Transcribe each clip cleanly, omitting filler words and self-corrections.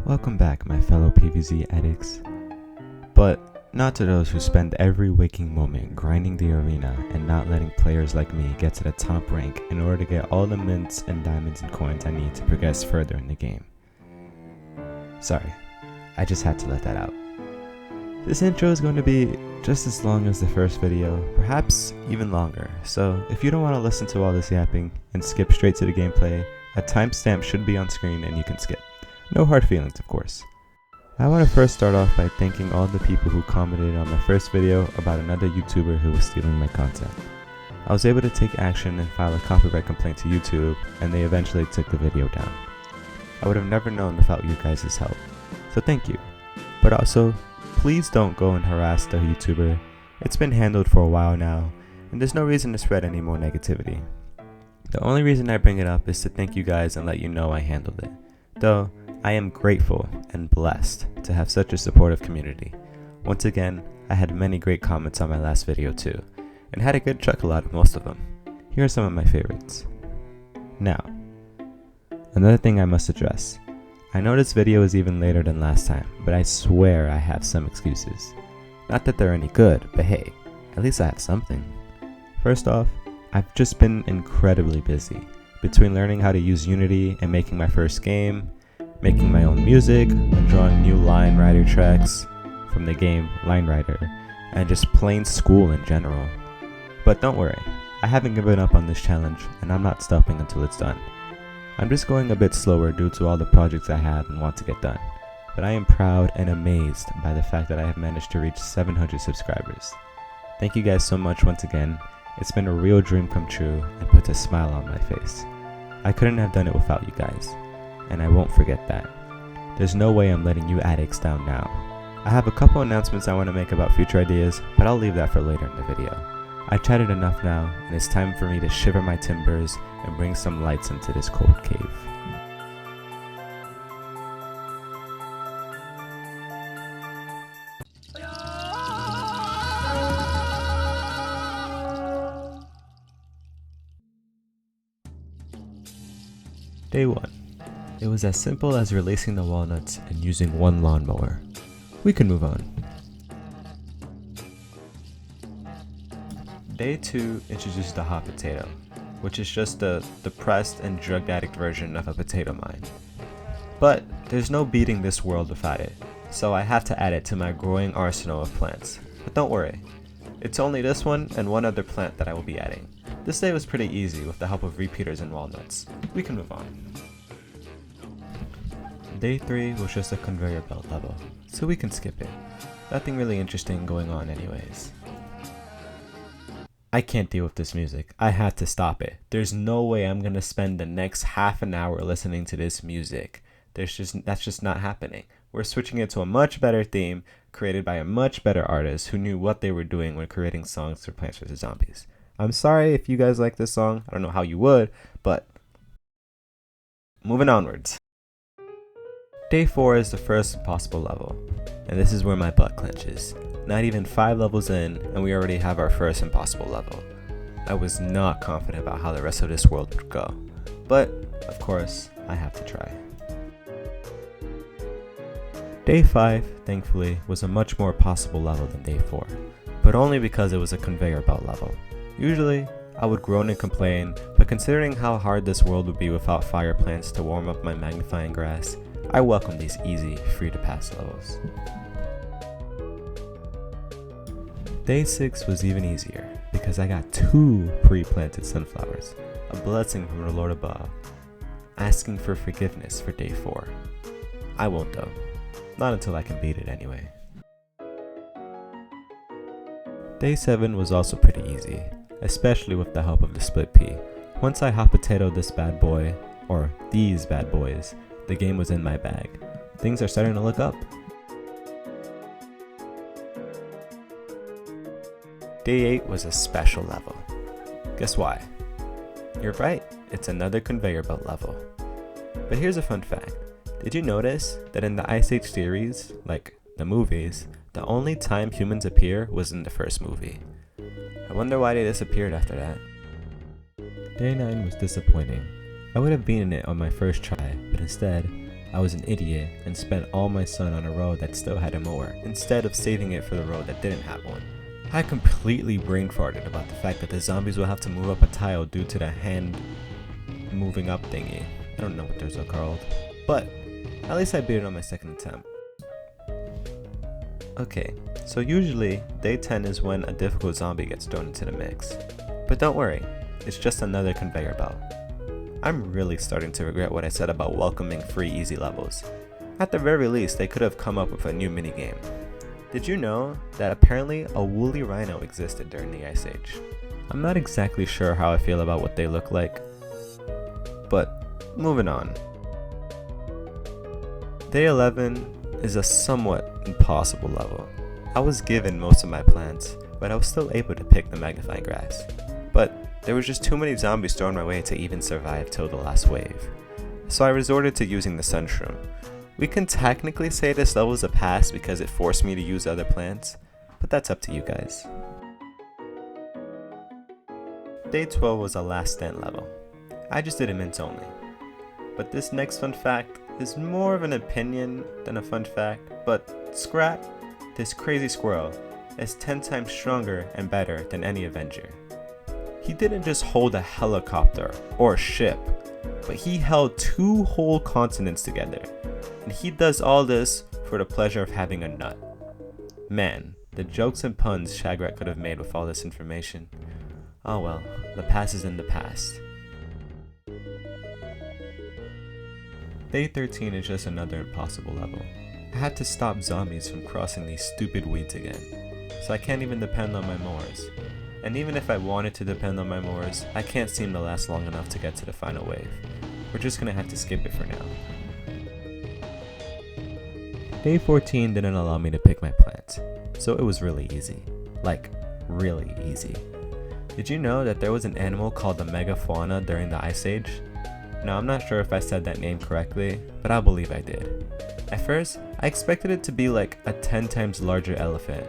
Welcome back, my fellow PvZ addicts. But not to those who spend every waking moment grinding the arena and not letting players like me get to the top rank in order to get all the mints and diamonds and coins I need to progress further in the game. Sorry, I just had to let that out. This intro is going to be just as long as the first video, perhaps even longer, so if you don't want to listen to all this yapping and skip straight to the gameplay, a timestamp should be on screen and you can skip. No hard feelings, of course. I want to first start off by thanking all the people who commented on my first video about another YouTuber who was stealing my content. I was able to take action and file a copyright complaint to YouTube, and they eventually took the video down. I would have never known without you guys' help, so thank you. But also, please don't go and harass the YouTuber. It's been handled for a while now, and there's no reason to spread any more negativity. The only reason I bring it up is to thank you guys and let you know I handled it. Though, I am grateful and blessed to have such a supportive community. Once again, I had many great comments on my last video too, and had a good chuckle out of most of them. Here are some of my favorites. Now, another thing I must address. I know this video is even later than last time, but I swear I have some excuses. Not that they're any good, but hey, at least I have something. First off, I've just been incredibly busy, between learning how to use Unity and making my first game, making my own music, and drawing new Line Rider tracks from the game Line Rider, and just plain school in general. But don't worry, I haven't given up on this challenge, and I'm not stopping until it's done. I'm just going a bit slower due to all the projects I have and want to get done, but I am proud and amazed by the fact that I have managed to reach 700 subscribers. Thank you guys so much once again. It's been a real dream come true and puts a smile on my face. I couldn't have done it without you guys, and I won't forget that. There's no way I'm letting you addicts down now. I have a couple announcements I want to make about future ideas, but I'll leave that for later in the video. I chatted enough now, and it's time for me to shiver my timbers and bring some lights into this cold cave. Day 1. It was as simple as releasing the walnuts and using one lawnmower. We can move on. Day 2 introduced the hot potato, which is just a depressed and drug addict version of a potato mine. But there's no beating this world without it, so I have to add it to my growing arsenal of plants. But don't worry, it's only this one and one other plant that I will be adding. This day was pretty easy with the help of repeaters and walnuts. We can move on. Day 3 was just a conveyor belt level, so we can skip it. Nothing really interesting going on anyways. I can't deal with this music. I had to stop it. There's no way I'm gonna spend the next half an hour listening to this music. That's just not happening. We're switching it to a much better theme, created by a much better artist who knew what they were doing when creating songs for Plants vs. Zombies. I'm sorry if you guys like this song. I don't know how you would, but moving onwards. Day 4 is the first impossible level, and this is where my butt clenches. Not even 5 levels in, and we already have our first impossible level. I was not confident about how the rest of this world would go, but of course, I have to try. Day 5, thankfully, was a much more possible level than Day 4, but only because it was a conveyor belt level. Usually, I would groan and complain, but considering how hard this world would be without fire plants to warm up my Magnifying Grass, I welcome these easy, free-to-pass levels. Day 6 was even easier, because I got 2 pre-planted sunflowers, a blessing from the Lord above, asking for forgiveness for Day 4. I won't though, not until I can beat it anyway. Day 7 was also pretty easy, especially with the help of the split pea. Once I hot potatoed this bad boy, or these bad boys, the game was in my bag. Things are starting to look up. Day 8 was a special level. Guess why? You're right, it's another conveyor belt level. But here's a fun fact. Did you notice that in the Ice Age series, like the movies, the only time humans appear was in the first movie? I wonder why they disappeared after that. Day 9 was disappointing. I would have beaten it on my first try, but instead, I was an idiot and spent all my sun on a road that still had a mower, instead of saving it for the road that didn't have one. I completely brain farted about the fact that the zombies will have to move up a tile due to the hand moving up thingy. I don't know what those are called. But at least I beat it on my second attempt. Okay, so usually day 10 is when a difficult zombie gets thrown into the mix. But don't worry, it's just another conveyor belt. I'm really starting to regret what I said about welcoming free easy levels. At the very least, they could have come up with a new minigame. Did you know that apparently a woolly rhino existed during the Ice Age? I'm not exactly sure how I feel about what they look like, but moving on. Day 11 is a somewhat impossible level. I was given most of my plants, but I was still able to pick the Magnifying Grass. But there was just too many zombies thrown my way to even survive till the last wave. So I resorted to using the Sunshroom. We can technically say this level is a pass because it forced me to use other plants, but that's up to you guys. Day 12 was a last stand level. I just did a mints only. But this next fun fact is more of an opinion than a fun fact, but Scrat, this crazy squirrel, is 10 times stronger and better than any Avenger. He didn't just hold a helicopter or a ship, but he held 2 whole continents together. And he does all this for the pleasure of having a nut. Man, the jokes and puns Shagrot could have made with all this information. Oh well, the past is in the past. Day 13 is just another impossible level. I had to stop zombies from crossing these stupid weeds again, so I can't even depend on my mowers. And even if I wanted to depend on my mowers, I can't seem to last long enough to get to the final wave. We're just gonna have to skip it for now. Day 14 didn't allow me to pick my plants, so it was really easy. Like, really easy. Did you know that there was an animal called the megafauna during the Ice Age? Now I'm not sure if I said that name correctly, but I believe I did. At first, I expected it to be like a 10 times larger elephant,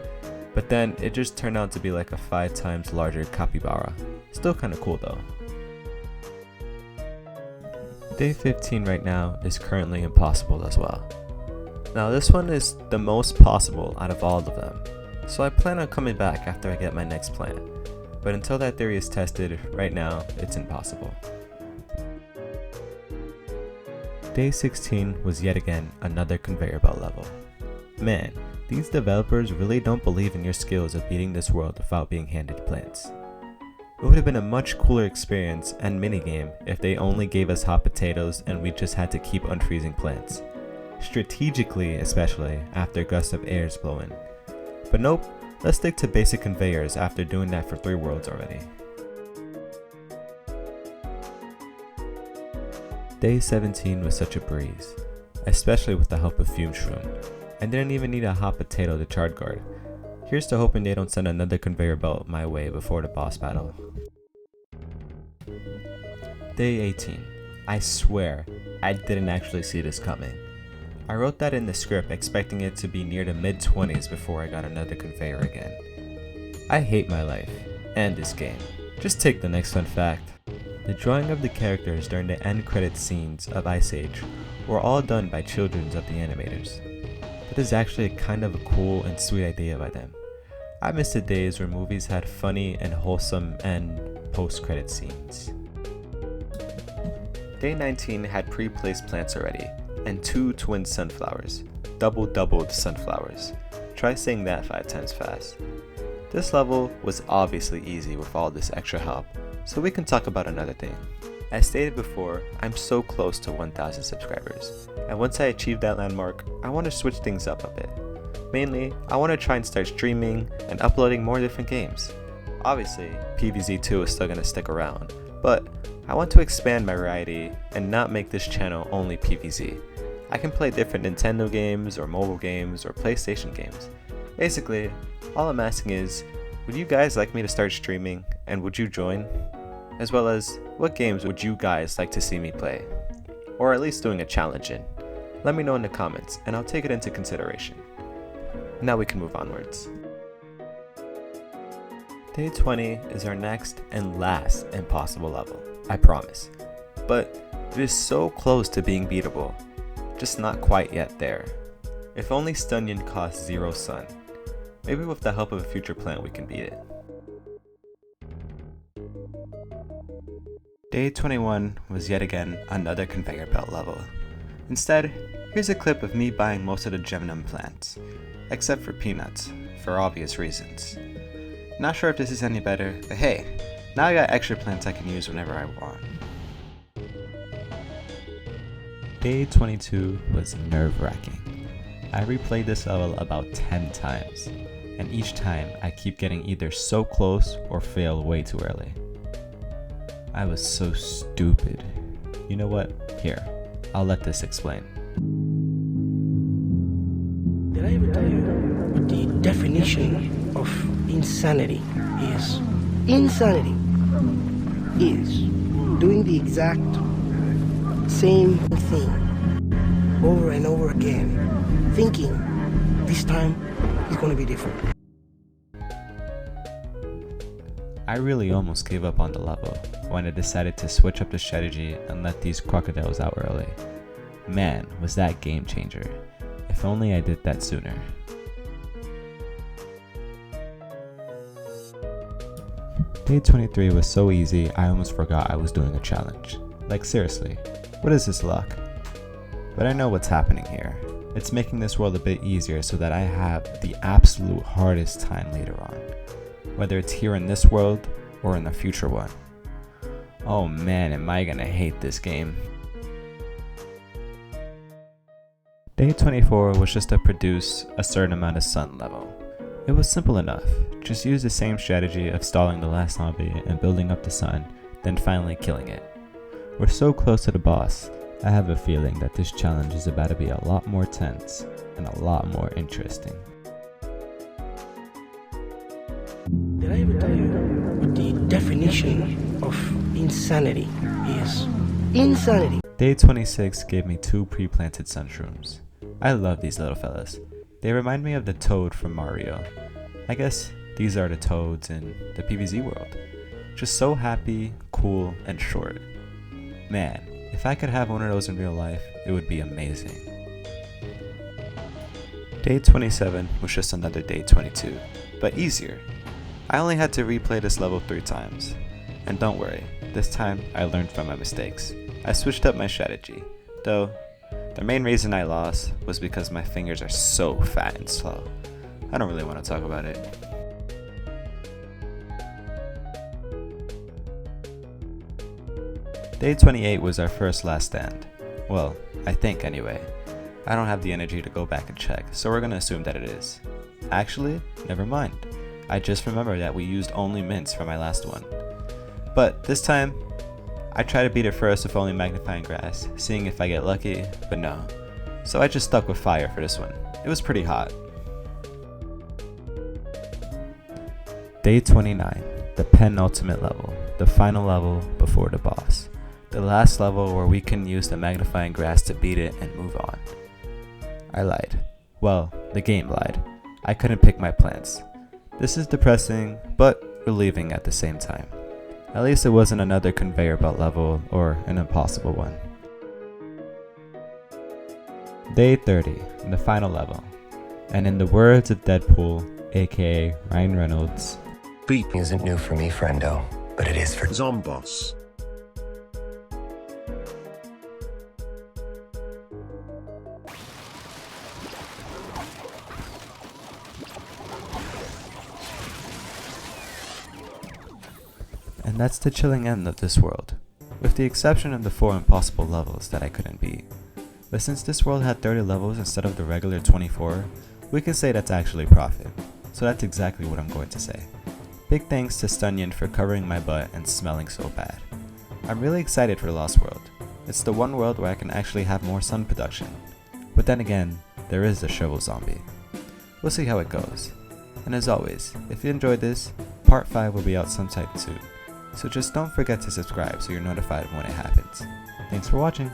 but then it just turned out to be like a 5 times larger capybara. Still kinda cool though. Day 15 right now is currently impossible as well. Now this one is the most possible out of all of them, so I plan on coming back after I get my next plant. But until that theory is tested, right now it's impossible. Day 16 was yet again another conveyor belt level. Man, these developers really don't believe in your skills of beating this world without being handed plants. It would have been a much cooler experience and minigame if they only gave us hot potatoes and we just had to keep unfreezing plants. Strategically, especially after gusts of air is blowing. But nope, let's stick to basic conveyors after doing that for 3 worlds already. Day 17 was such a breeze, especially with the help of Fume Shroom. I didn't even need a hot potato to chart guard. Here's to hoping they don't send another conveyor belt my way before the boss battle. Day 18. I swear, I didn't actually see this coming. I wrote that in the script expecting it to be near the mid-20s before I got another conveyor again. I hate my life, and this game. Just take the next fun fact. The drawing of the characters during the end credit scenes of Ice Age were all done by children of the animators. That is actually kind of a cool and sweet idea by them. I miss the days where movies had funny and wholesome and post-credit scenes. Day 19 had pre-placed plants already, and 2 twin sunflowers. Doubled sunflowers. Try saying that 5 times fast. This level was obviously easy with all this extra help, so we can talk about another thing. As stated before, I'm so close to 1,000 subscribers, and once I achieve that landmark, I want to switch things up a bit. Mainly, I want to try and start streaming and uploading more different games. Obviously, PvZ2 is still going to stick around, but I want to expand my variety and not make this channel only PvZ. I can play different Nintendo games or mobile games or PlayStation games. Basically, all I'm asking is, would you guys like me to start streaming and would you join? As well as, what games would you guys like to see me play? Or at least doing a challenge in? Let me know in the comments and I'll take it into consideration. Now we can move onwards. Day 20 is our next and last impossible level, I promise. But it is so close to being beatable. just not quite yet there. If only Stunyon costs 0 sun. Maybe with the help of a future plant we can beat it. Day 21 was yet again another conveyor belt level. Instead, here's a clip of me buying most of the Gemnum plants, except for peanuts, for obvious reasons. Not sure if this is any better, but hey, now I got extra plants I can use whenever I want. Day 22 was nerve-wracking. I replayed this level about 10 times, and each time I keep getting either so close or fail way too early. I was so stupid. You know what? Here, I'll let this explain. Did I ever tell you what the definition of insanity is? Insanity is doing the exact same thing over and over again, thinking this time is going to be different. I really almost gave up on the level when I decided to switch up the strategy and let these crocodiles out early. Man, was that game changer. If only I did that sooner. Day 23 was so easy I almost forgot I was doing a challenge. Like seriously, what is this luck? But I know what's happening here. It's making this world a bit easier so that I have the absolute hardest time later on. Whether it's here in this world or in the future one. Oh man, am I gonna hate this game. Day 24 was just to produce a certain amount of sun level. It was simple enough. Just use the same strategy of stalling the last zombie and building up the sun, then finally killing it. We're so close to the boss, I have a feeling that this challenge is about to be a lot more tense and a lot more interesting. Did I ever tell you what the definition of insanity is? Insanity. Day 26 gave me 2 pre-planted sunshrooms. I love these little fellas. They remind me of the toad from Mario. I guess these are the toads in the PvZ world. Just so happy, cool, and short. Man, if I could have one of those in real life, it would be amazing. Day 27 was just another day 22, but easier. I only had to replay this level 3 times. And don't worry, this time I learned from my mistakes. I switched up my strategy, though the main reason I lost was because my fingers are so fat and slow. I don't really want to talk about it. Day 28 was our first last stand. Well, I think anyway. I don't have the energy to go back and check, so we're gonna assume that it is. Actually, never mind. I just remembered that we used only mints for my last one. But this time, I tried to beat it first with only Magnifying Grass, seeing if I get lucky, but no. So I just stuck with fire for this one. It was pretty hot. Day 29, the penultimate level, the final level before the boss. The last level where we can use the Magnifying Grass to beat it and move on. I lied. Well, the game lied. I couldn't pick my plants. This is depressing, but relieving at the same time. At least it wasn't another conveyor belt level or an impossible one. Day 30, the final level. And in the words of Deadpool, aka Ryan Reynolds, Beat isn't new for me, friendo, but it is for Zomboss. And that's the chilling end of this world, with the exception of the 4 impossible levels that I couldn't beat. But since this world had 30 levels instead of the regular 24, we can say that's actually profit. So that's exactly what I'm going to say. Big thanks to Stunyon for covering my butt and smelling so bad. I'm really excited for Lost World. It's the one world where I can actually have more sun production. But then again, there is a shovel zombie. We'll see how it goes. And as always, if you enjoyed this, part 5 will be out sometime soon. So just don't forget to subscribe so you're notified when it happens. Thanks for watching!